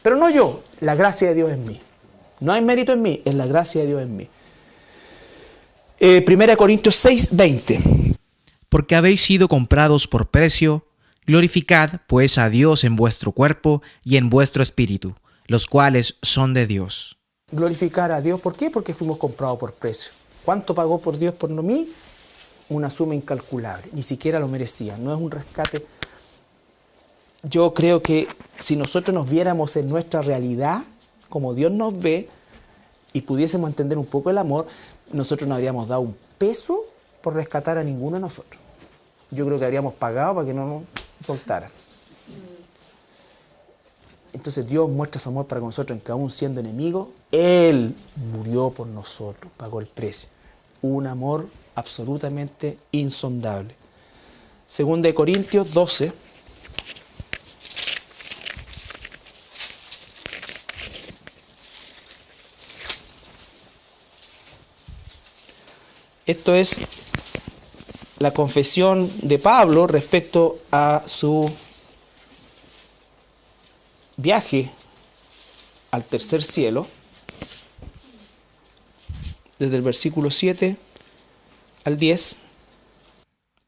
Pero no yo, la gracia de Dios en mí. No hay mérito en mí, es la gracia de Dios en mí. 1 Corintios 6, 20. Porque habéis sido comprados por precio, glorificad pues a Dios en vuestro cuerpo y en vuestro espíritu, los cuales son de Dios. Glorificar a Dios, ¿por qué? Porque fuimos comprados por precio. ¿Cuánto pagó por Dios por mí? Una suma incalculable, ni siquiera lo merecía, no es un rescate. Yo creo que si nosotros nos viéramos en nuestra realidad, como Dios nos ve, y pudiésemos entender un poco el amor, nosotros no habríamos dado un peso por rescatar a ninguno de nosotros. Yo creo que habríamos pagado para que no nos soltaran. Entonces Dios muestra su amor para con nosotros en que aún siendo enemigos, Él murió por nosotros, pagó el precio. Un amor absolutamente insondable. 2 Corintios 12. Esto es la confesión de Pablo respecto a su viaje al tercer cielo, desde el versículo 7 al 10.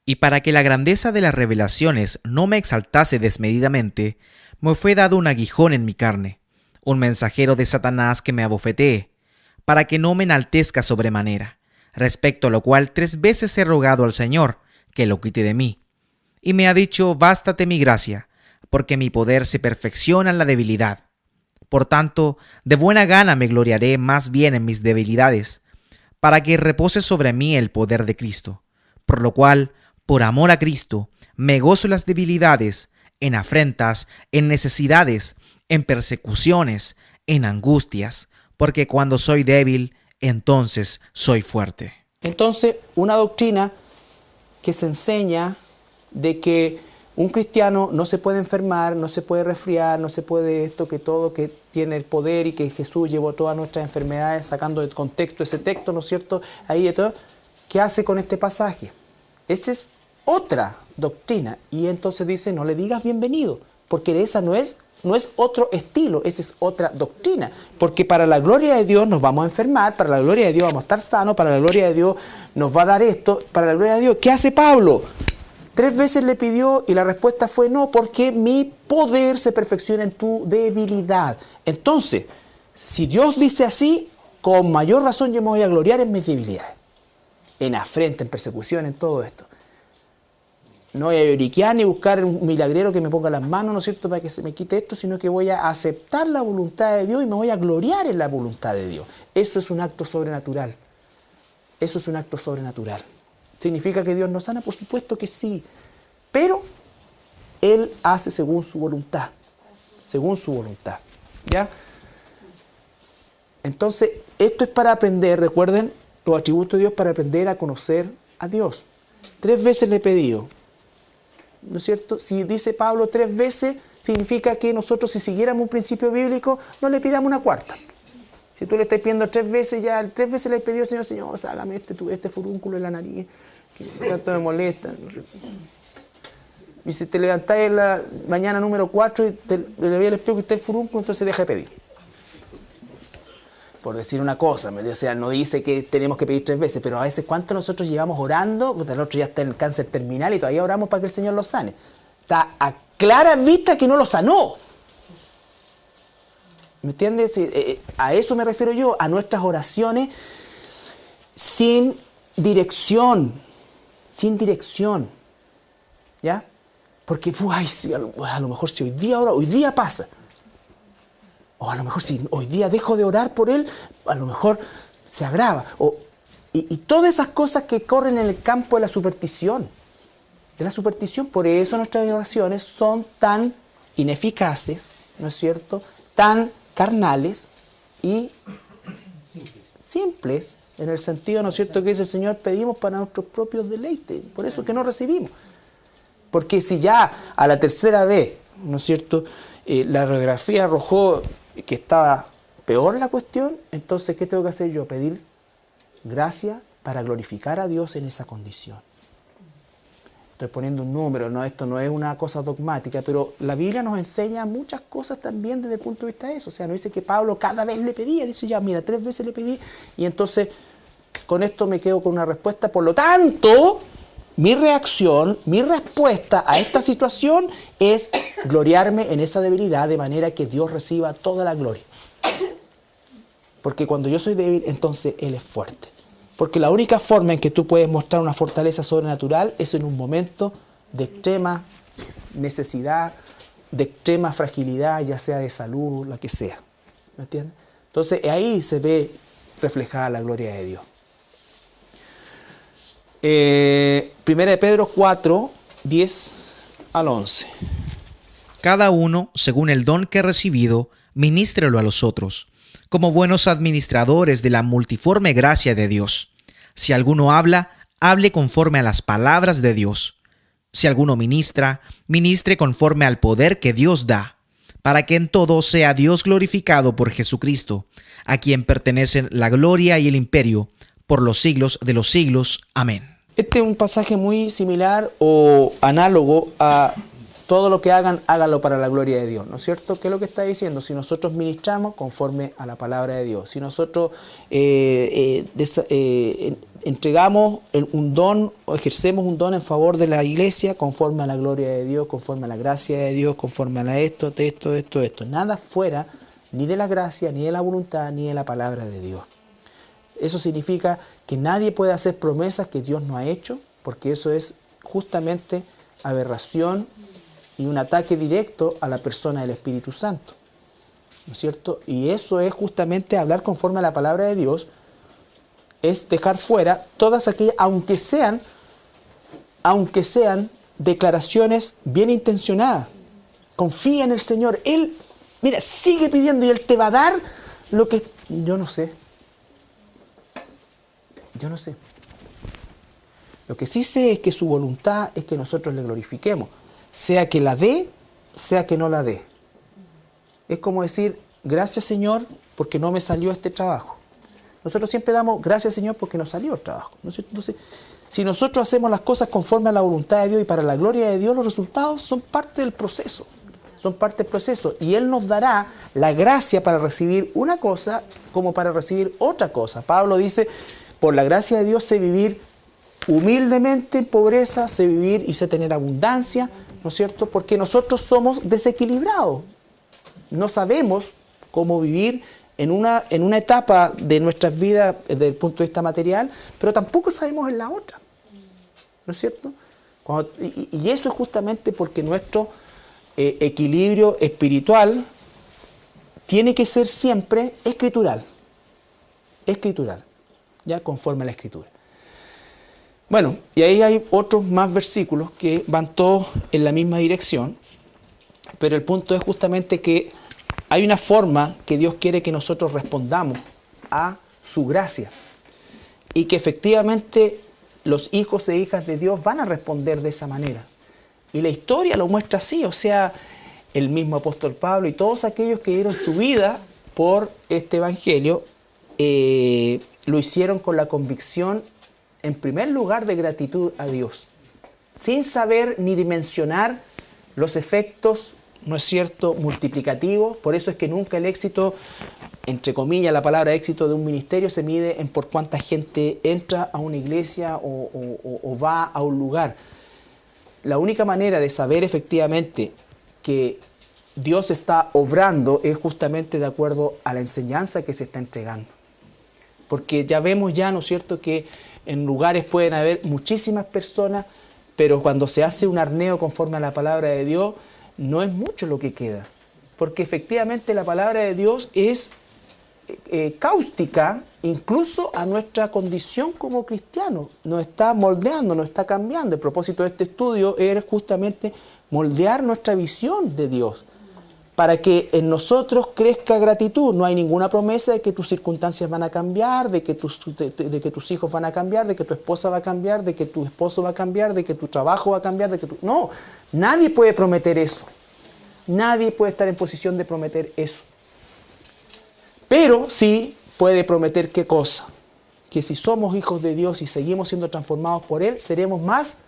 Y para que la grandeza de las revelaciones no me exaltase desmedidamente, me fue dado un aguijón en mi carne, un mensajero de Satanás que me abofetee, para que no me enaltezca sobremanera, respecto a lo cual 3 veces he rogado al Señor que lo quite de mí. Y me ha dicho, bástate mi gracia, porque mi poder se perfecciona en la debilidad. Por tanto, de buena gana me gloriaré más bien en mis debilidades, para que repose sobre mí el poder de Cristo. Por lo cual, por amor a Cristo, me gozo en las debilidades, en afrentas, en necesidades, en persecuciones, en angustias, porque cuando soy débil, entonces soy fuerte. Entonces, una doctrina que se enseña de que un cristiano no se puede enfermar, no se puede resfriar, no se puede esto, que todo, que tiene el poder y que Jesús llevó todas nuestras enfermedades, sacando de contexto ese texto, ¿no es cierto? Ahí de todo. ¿Qué hace con este pasaje? Esa es otra doctrina. Y entonces dice, no le digas bienvenido, porque esa no es otro estilo, esa es otra doctrina. Porque para la gloria de Dios nos vamos a enfermar, para la gloria de Dios vamos a estar sanos, para la gloria de Dios nos va a dar esto, para la gloria de Dios. ¿Qué hace Pablo? 3 veces le pidió y la respuesta fue no, porque mi poder se perfecciona en tu debilidad. Entonces, si Dios dice así, con mayor razón yo me voy a gloriar en mis debilidades. En afrenta, en persecución, en todo esto. No voy a lloriquear ni buscar un milagrero que me ponga las manos, ¿no es cierto?, para que se me quite esto, sino que voy a aceptar la voluntad de Dios y me voy a gloriar en la voluntad de Dios. Eso es un acto sobrenatural. Eso es un acto sobrenatural. ¿Significa que Dios nos sana? Por supuesto que sí. Pero Él hace según su voluntad. Según su voluntad. ¿Ya? Entonces, esto es para aprender, recuerden, los atributos de Dios para aprender a conocer a Dios. 3 veces le he pedido. ¿No es cierto? Si dice Pablo 3 veces, significa que nosotros, si siguiéramos un principio bíblico, no le pidamos una cuarta. Si tú le estás pidiendo 3 veces, ya 3 veces le he pedido, Señor, sácame este furúnculo en la nariz, que tanto me molesta. Y si te levantáis en la mañana número 4 y le veis el espejo que está el furúnculo, entonces deja de pedir. Por decir una cosa, o sea, no dice que tenemos que pedir 3 veces, pero a veces ¿cuánto nosotros llevamos orando? Pues el otro ya está en el cáncer terminal y todavía oramos para que el Señor lo sane. Está a clara vista que no lo sanó. ¿Me entiendes? A eso me refiero yo, a nuestras oraciones sin dirección. Sin dirección. ¿Ya? Porque, ay, sí, a lo mejor si hoy día pasa. O a lo mejor si hoy día dejo de orar por él, a lo mejor se agrava. Y todas esas cosas que corren en el campo de la superstición. De la superstición, por eso nuestras oraciones son tan ineficaces, ¿no es cierto? Tan carnales y simples, en el sentido, ¿no es cierto?, que dice el Señor, pedimos para nuestros propios deleites. Por eso que no recibimos. Porque si ya a la tercera vez, ¿no es cierto?, la radiografía arrojó que estaba peor la cuestión, entonces, ¿qué tengo que hacer yo? Pedir gracia para glorificar a Dios en esa condición. Estoy poniendo un número, ¿no? Esto no es una cosa dogmática, pero la Biblia nos enseña muchas cosas también desde el punto de vista de eso. O sea, no dice que Pablo cada vez le pedía, dice ya, mira, 3 veces le pedí, y entonces con esto me quedo con una respuesta. Por lo tanto, mi reacción, mi respuesta a esta situación es gloriarme en esa debilidad de manera que Dios reciba toda la gloria. Porque cuando yo soy débil, entonces Él es fuerte. Porque la única forma en que tú puedes mostrar una fortaleza sobrenatural es en un momento de extrema necesidad, de extrema fragilidad, ya sea de salud, la que sea. ¿Me entiendes? Entonces ahí se ve reflejada la gloria de Dios. Primera de Pedro 4, 10 al 11. Cada uno, según el don que ha recibido, ministrelo a los otros, como buenos administradores de la multiforme gracia de Dios. Si alguno habla, hable conforme a las palabras de Dios. Si alguno ministra, ministre conforme al poder que Dios da, para que en todo sea Dios glorificado por Jesucristo, a quien pertenecen la gloria y el imperio, por los siglos de los siglos. Amén. Este es un pasaje muy similar o análogo a todo lo que hagan, háganlo para la gloria de Dios, ¿no es cierto? ¿Qué es lo que está diciendo? Si nosotros ministramos conforme a la palabra de Dios, si nosotros entregamos un don o ejercemos un don en favor de la iglesia conforme a la gloria de Dios, conforme a la gracia de Dios, conforme a esto. Nada fuera ni de la gracia, ni de la voluntad, ni de la palabra de Dios. Eso significa que nadie puede hacer promesas que Dios no ha hecho, porque eso es justamente aberración y un ataque directo a la persona del Espíritu Santo, ¿no es cierto? Y eso es justamente hablar conforme a la palabra de Dios, es dejar fuera todas aquellas, aunque sean declaraciones bien intencionadas. Confía en el Señor. Él, mira, sigue pidiendo y Él te va a dar lo que... Yo no sé. Lo que sí sé es que su voluntad es que nosotros le glorifiquemos, sea que la dé, sea que no la dé. Es como decir, gracias Señor porque no me salió este trabajo. Nosotros siempre damos gracias Señor porque nos salió el trabajo, ¿no es cierto? Entonces, si nosotros hacemos las cosas conforme a la voluntad de Dios y para la gloria de Dios, los resultados son parte del proceso. Son parte del proceso. Y Él nos dará la gracia para recibir una cosa como para recibir otra cosa. Pablo dice, por la gracia de Dios sé vivir humildemente en pobreza, sé vivir y sé tener abundancia, ¿no es cierto? Porque nosotros somos desequilibrados. No sabemos cómo vivir en una etapa de nuestras vidas desde el punto de vista material, pero tampoco sabemos en la otra, ¿no es cierto? Y eso es justamente porque nuestro equilibrio espiritual tiene que ser siempre escritural, ya conforme a la Escritura. Bueno, y ahí hay otros más versículos que van todos en la misma dirección, pero el punto es justamente que hay una forma que Dios quiere que nosotros respondamos a su gracia y que efectivamente los hijos e hijas de Dios van a responder de esa manera. Y la historia lo muestra así, o sea, el mismo apóstol Pablo y todos aquellos que dieron su vida por este evangelio lo hicieron con la convicción, en primer lugar, de gratitud a Dios, sin saber ni dimensionar los efectos, ¿no es cierto?, multiplicativos. Por eso es que nunca el éxito, entre comillas, la palabra éxito de un ministerio se mide en por cuánta gente entra a una iglesia o va a un lugar. La única manera de saber efectivamente que Dios está obrando es justamente de acuerdo a la enseñanza que se está entregando. Porque ya vemos ya, ¿no es cierto?, que en lugares pueden haber muchísimas personas, pero cuando se hace un arneo conforme a la palabra de Dios, no es mucho lo que queda. Porque efectivamente la palabra de Dios es cáustica incluso a nuestra condición como cristianos. Nos está moldeando, nos está cambiando. El propósito de este estudio es justamente moldear nuestra visión de Dios, para que en nosotros crezca gratitud. No hay ninguna promesa de que tus circunstancias van a cambiar, de que tus hijos van a cambiar, de que tu esposa va a cambiar, de que tu esposo va a cambiar, de que tu trabajo va a cambiar, No, nadie puede prometer eso. Nadie puede estar en posición de prometer eso. Pero sí puede prometer ¿qué cosa? Que si somos hijos de Dios y seguimos siendo transformados por Él, seremos más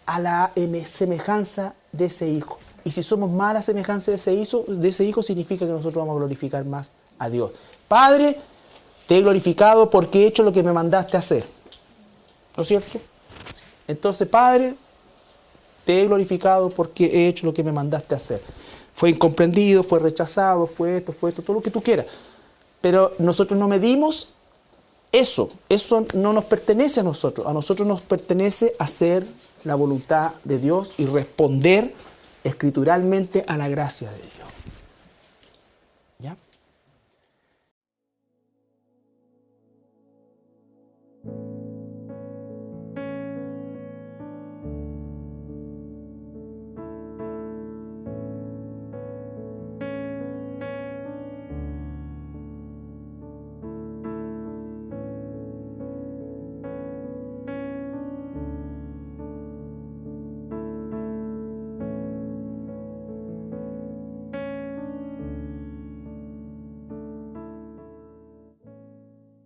a la semejanza de ese hijo. Y si somos más a la semejanza de ese hijo, significa que nosotros vamos a glorificar más a Dios. Padre, Te he glorificado porque he hecho lo que me mandaste a hacer. ¿No es cierto? Entonces, Padre, te he glorificado porque he hecho lo que me mandaste a hacer. Fue incomprendido, fue rechazado, fue esto, todo lo que tú quieras. Pero nosotros no medimos eso. Eso no nos pertenece a nosotros. A nosotros nos pertenece hacer la voluntad de Dios y responder escrituralmente a la gracia de Dios. ¿Ya?